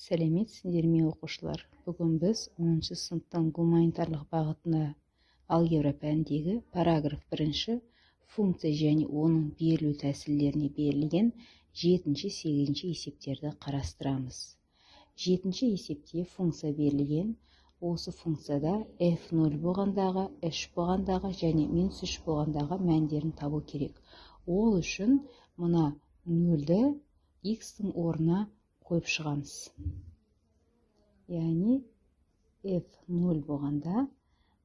Сәлеметсіздер ме оқушылар? Бүгін біз 10-шы сыныптың гуманитарлық бағытында алгебра пәніндегі параграф 1 функция және оның берілу тәсілдеріне берілген 7-8 есептерді қарастырамыз. 7-ші есепте функция берілген. Осы функцияда f0 болғандағы, 3 болғандағы және -3 болғандағы мәндерін табу керек. Ол үшін мына 0-ді x-тің орнына қойып шығамыз. Яғни f0 болғанда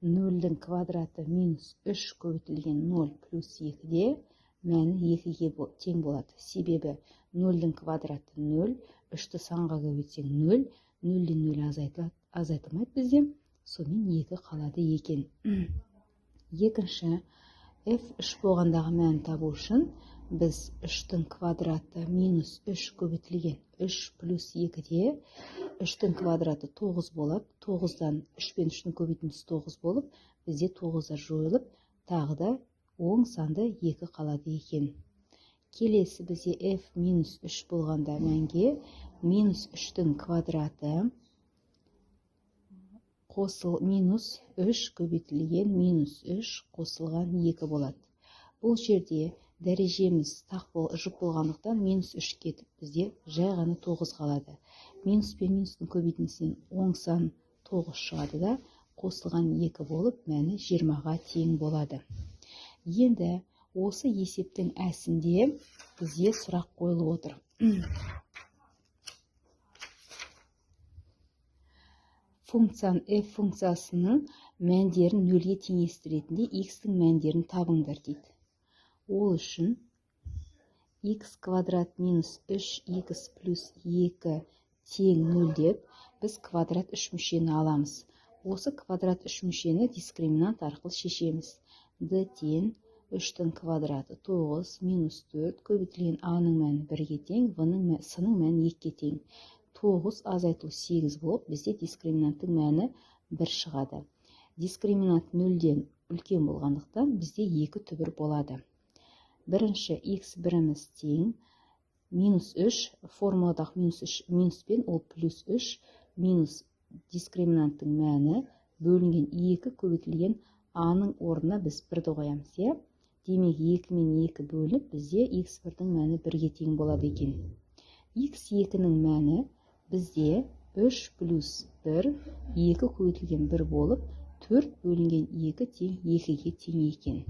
0-дің квадраты -3 көбейтілген 0 плюс 2-де мәні 2-ге тең болады. Себебі 0-дің квадраты 0, 3-ті санға көбейтсең 0, 0-ден 0 азайтылмайды бізде, сонымен 2 қалады екен. Екінші, f3 болғандағы мәнін табу үшін біз 3-тің квадраты -3 көбейтілген 3 плюс 2-де 3-тің квадраты 9 болады. 9-дан 3 пен 3-тің көбейтіндісі 9 болып, бізде 9-дар жойылып, тағы да оң санды 2 қалады екен. Келесі бізде f-3 болғанда мәнге -3-тің квадраты -3 көбейтілген -3 қосылған 2 болады. Бұл жерде дәрежеміз жұп болғандықтан -3 кетіп, бізде жай ғана 9 қалады. Минус пен минустың көбейтіндісінен оң сан 9 шығады да, қосылған 2 болып, мәні 20-ға тең болады. Енді осы есептің әсінде бізде сұрақ қойылып отыр. F функциясының мәндерін 0-ге теңестіретінде x-тің мәндерін табыңдар дейді. Ол үшін x квадрат минус 3x плюс 2 тең 0 деп, біз квадрат 3 мүшені аламыз. Осы квадрат 3 мүшені дискриминант арқылы шешеміз. d тең 3-тің квадраты 9 минус 4 көбейтілген a-ның мәні 1-ге тең, s-ның мәні 2-ге тең. 9 азайтылу 8 болып, бізде дискриминанттың мәні 1 шығады. Дискриминант 0-ден үлкен болғандықтан бізде 2 түбір болады. Бірінші x біріміз тең -3, формуладағы минус пен ол плюс 3 минус дискриминанттың мәні бөлінген 2 көбейтілген a-ның орнына біз 1-ді қоямыз. Демек 2 мен 2 бөлініп, бізде x1-дің мәні 1-ге тең болады екен. x2-ның мәні бізде 3 плюс 1, 2 көбейтілген 1 болып, 4 бөлінген 2 тең 2-ге тең екен.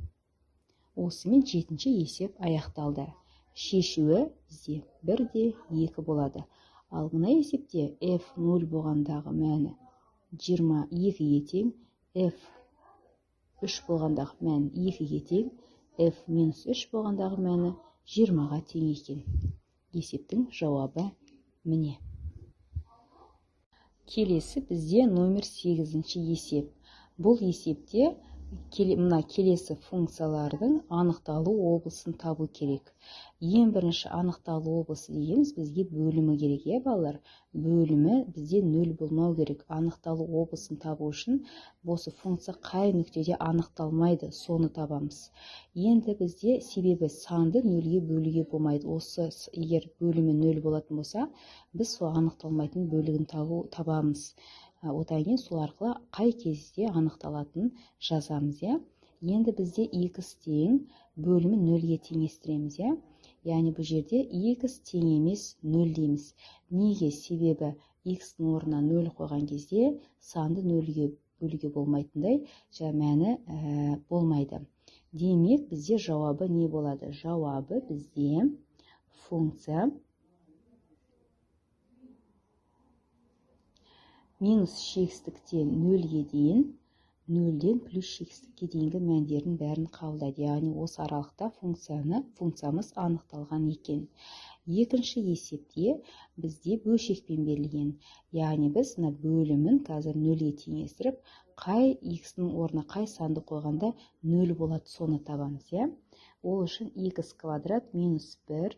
Осымен 7-ші есеп аяқталды. Шешуі бізде 1-де 2 болады. Ал мына есепте f0 болғандағы мәні 22-ге тең, f3 болғандағы мәні 2-ге тең, f-3 болғандағы мәні 20-ға тең екен. Есептің жауабы міне. Келесі бізде номер 8-ші есеп. Бұл есепте мына келесі функциялардың анықталу облысын табу керек. Ең бірінші анықталу облысы дегеніміз бізге бөлімі керек, балалар? Бөлімі бізде 0 болмау керек. Анықталу облысын табу үшін осы функция қай нүктеде анықталмайды, соны табамыз. Енді бізде себебі санды 0-ге бөлуге болмайды. Осы егер бөлімі 0 болатын болса, біз сол анықталмайтын бөлігін табамыз. Одан кейін сол арқылы қай кезде анықталатынын жазамыз. Енді бізде x тең бөлімі 0-ге теңестіреміз. Яғни бұл жерде x тең емес 0 дейміз. Неге? Себебі x-ның орнына 0 қойған кезде санды 0-ге бөлуге болмайтындай мәні болмайды. Демек бізде жауабы не болады? Жауабы бізде функция минус шекістіктен 0-ге дейін, 0-ден плюс шекістікке дейінгі мәндерін бәрін қабылдайды. Яғни осы аралықта функциямыз анықталған екен. Екінші есепте бізде бөлшекпен берілген. Яғни біз бөлімін қазір 0-ге теңестіріп, қай x-ның орнына қай санды қойғанда 0 болады, соны табамыз. Ол үшін x квадрат минус 1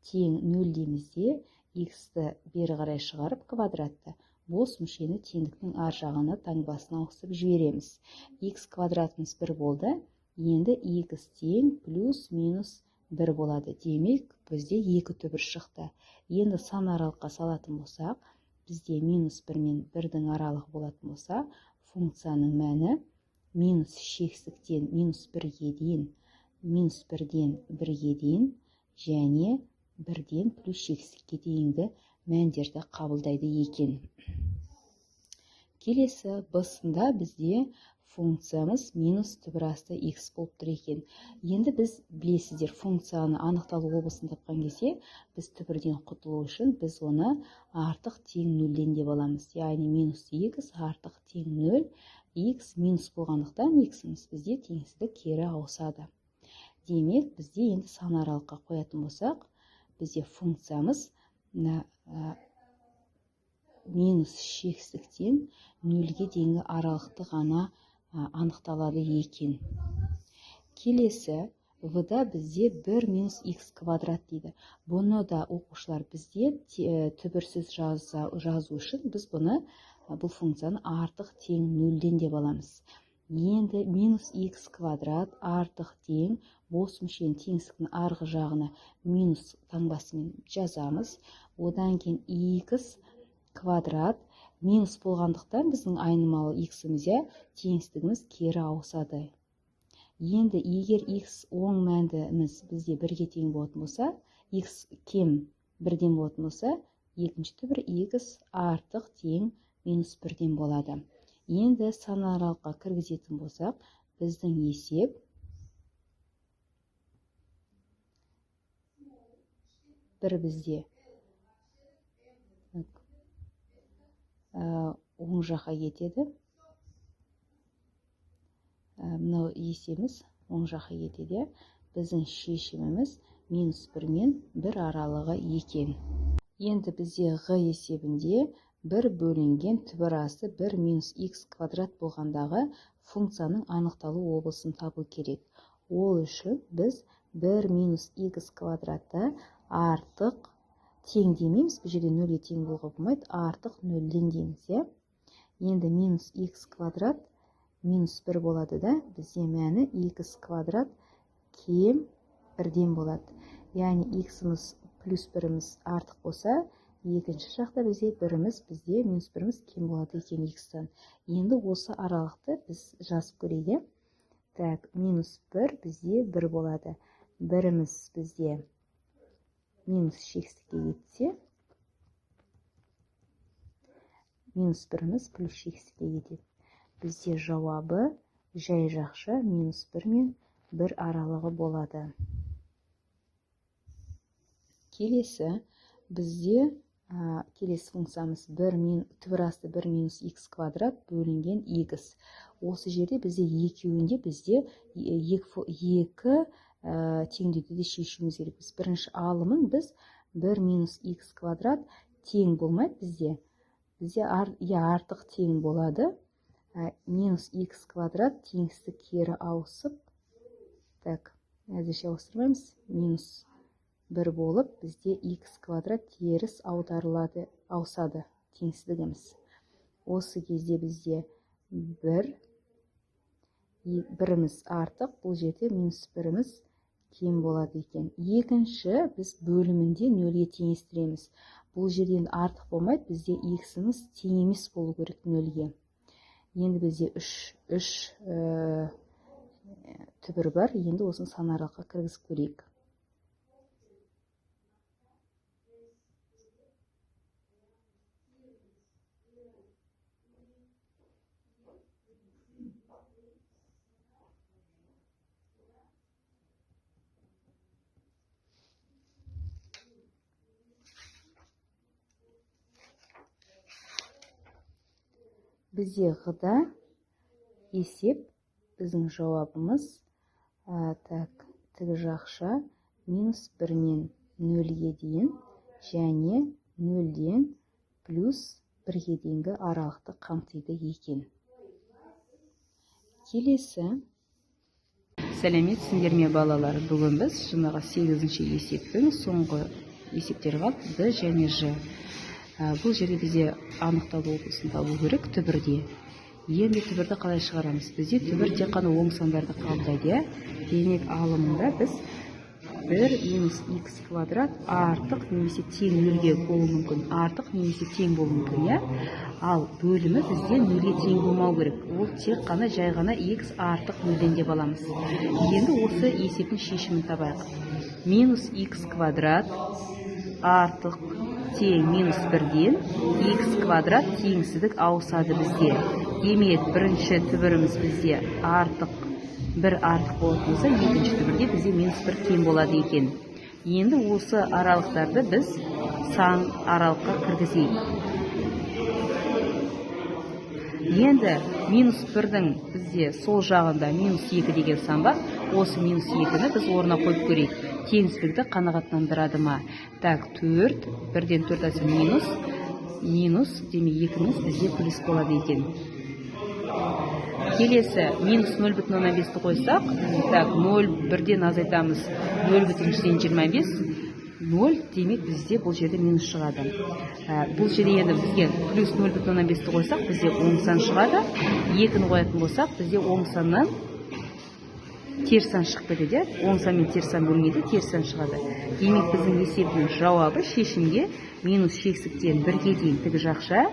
тең 0 деймізде, x-ті бері қарай шығарып квадратты. Бос мүшені теңдіктің ар жағына таңбасына ауыстырып жібереміз. x квадратымыз 1 болды. Енді x тең плюс минус 1 болады. Демек, бізде 2 түбір шықты. Енді сан аралыққа салатын болсақ, бізде минус 1 мен 1-дің аралығы болатын болса, функцияның мәні минус шексіздіктен минус 1-ге дейін, минус 1-ден 1-ге дейін және 1-ден плюс шексіздікке дейінгі мәндерді қабылдайды екен. Келесі б-сында бізде функциямыз минус түбірасты x болып тұр екен. Енді біз білесіздер, функцияны анықталу облысын тапқан кезде, біз түбірден құтылу үшін біз оны артық тең 0-ден деп аламыз. Яғни минус x артық тең 0, x минус болғандықтан x-іміз бізде теңсіздік кері ауысады. Демек, бізде енді сан аралыққа қоятын болсақ, бізде функциямыз минус шексіздіктен 0-ге дейінгі аралықты ғана анықталады екен. Келесі в-да бізде 1 минус x квадрат дейді. Бұны да оқушылар бізде түбірсіз жазу үшін біз бұл функцияны артық тең 0-ден деп аламыз. Енді минус x квадрат артық тең бос мүшенің теңсіздіктің арғы жағына минус таңбасымен жазамыз. Одан кейін x квадрат минус болғандықтан біздің айнымалы x-іміз теңсіздігіміз кері ауысады. Енді егер x оң мәндіміз бізде 1-ге тең болатын болса, x кем 1-ден болатын болса, екінші түбір x артық тең минус 1-ден болады. Енді сан аралыққа кіргізетін болсақ, біздің есеп бір бізде оң жаққа кетеді. Мынау есеміз оң жаққа кетеді. Біздің шешіміміз минус 1 мен 1 аралығы екен. Енді бізде ғ есебінде 1 бөлінген түбірасты 1 минус x квадрат болғандағы функцияның анықталу облысын табу керек. Ол үшін біз 1 минус x квадратты артық тең демейміз, бұл жерде 0-ге тең болуға болмайды, артық 0-ден дейміз. Енді минус x квадрат минус 1 болады да, бізде мәні x квадрат кем 1-ден болады. Яғни x-іміз плюс 1-іміз артық болса, екінші жақта бізде минус 1-іміз кем болады екен x-тан. Енді осы аралықты біз жазып көрейді. Так, минус 1 бізде 1 болады. 1-іміз бізде минус шексіздікке кетсе, минус 1-іміз плюс шексіздікке кетеді. Бізде жауабы жай жақша минус 1 мен 1 аралығы болады. Келесі бізде келесі функциямыз түбірасты 1 минус x квадрат бөлінген x. Осы жерде бізде екеуінде бізде екі теңдеуді де шешуіміз керек. Біз бірінші алымын біз 1 минус x квадрат тең болмайды бізде. Бізде артық тең болады. Минус x квадрат теңсіздік кері ауысып. Так, әзірше ауыстырмаймыз. Минус 1 болып, бізде x квадрат теріс аударылады, ауысады теңсіздігіміз. Осы кезде бізде 1-іміз артық, бұл жерде минус 1-іміз кем болады екен. Екінші, біз бөлімінде 0-ге теңестіреміз. Бұл жерден артық болмайды, бізде x-іміз тең емес болу керек 0-ге. Енді бізде 3 түбір бар. Енді осын сан аралыққа кіргізіп көрейік. Бізде ғыда есеп, біздің жауабымыз тігі жақша минус 1 мен 0-ге дейін және 0-ден плюс 1-ге дейінгі аралықты қамтиды екен. Келесі. Сәлеметсіңдер ме балалар? Бүгін біз жаңағы 8-ші есептің соңғы есептері қалды, д және ж. Бұл жерде бізде анықталу облысын табу керек түбірде. Енді түбірді қалай шығарамыз? Бізде түбір тек қана оң сандарды қабылдайды. Демек алымында біз 1 минус x квадрат артық немесе тең нөлге болуы мүмкін. Артық немесе тең болуы мүмкін, иә? Ал бөлімі бізде нөлге тең болмау керек. Ол тек қана жай ғана x артық нөлден деп аламыз. Енді осы есептің шешімін табайық. Минус x квадрат артық тең минус 1-ден x квадрат теңсіздік ауысады бізде. Демек, бірінші түбіріміз бізде артық 1 артық болатын болса, екінші түбірде бізде минус 1 тең болады екен. Енді осы аралықтарды біз сан аралыққа кіргізейік. Енді минус 1-дің бізде сол жағында минус 2 деген сан бар. Осы минус 2-ні біз орнына қойып көрейік. Теңсіздікті қанағаттандырады ма? Так, 4, 1-ден 4 асы минус, демек 2-іміз бізде плюс болады екен. Келесі, минус 0,5-ті қойсақ, так, 0, 1-ден азайтамыз, 0,25, 0, демек бізде бұл жерде минус шығады. Бұл жерде енді бізге плюс 0,5-ті қойсақ, бізде оң сан шығады. 2-ні қоятын болсақ, бізде оң саннан теріс сан шығып кетеді. Оң сан мен теріс сан бөлінеді, теріс сан шығады. Демек, біздің есептің жауабы шешімге минус шексіктен 1-ге дейін тік жақша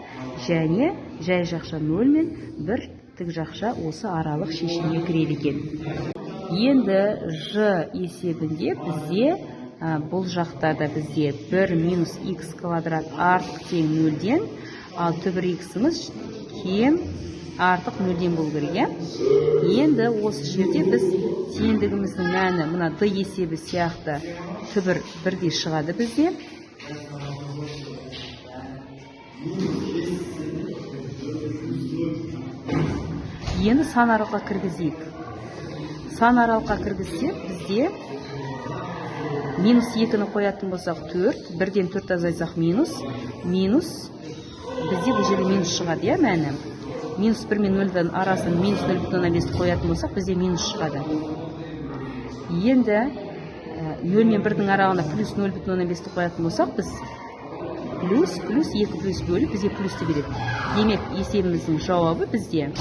және жай жақша 0 мен 1 тік жақша осы аралық шешімге кіреді екен. Енді ж есебінде бізде бұл жақтарда бізде 1 минус x квадрат артық тең 0-ден, ал түбір x-іміз кем артық 0-ден болу керек. Енді осы жерде біз теңдігіміздің мәні мына d есебі сияқты түбір 1-де шығады бізде. Енді сан аралыққа кіргізейік. Сан аралыққа кіргізсек, бізде минус 2-ні қоятын болсақ 4, 1-ден 4 азайтсақ минус, бізде бұл жерде минус шығады, иә, мәні. Минус 1 мен 0-дан арасын минус 0,5 қоятын болсақ, бізде минус шығады. Енді 0 мен 1-дің аралығына плюс 0,5 қоятын болсақ, біз плюс 2 плюс бөліп бізде плюсті береді. Демек, есебіміздің жауабы бізде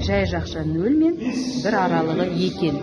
жай жақша 0 мен 1 аралығы екен.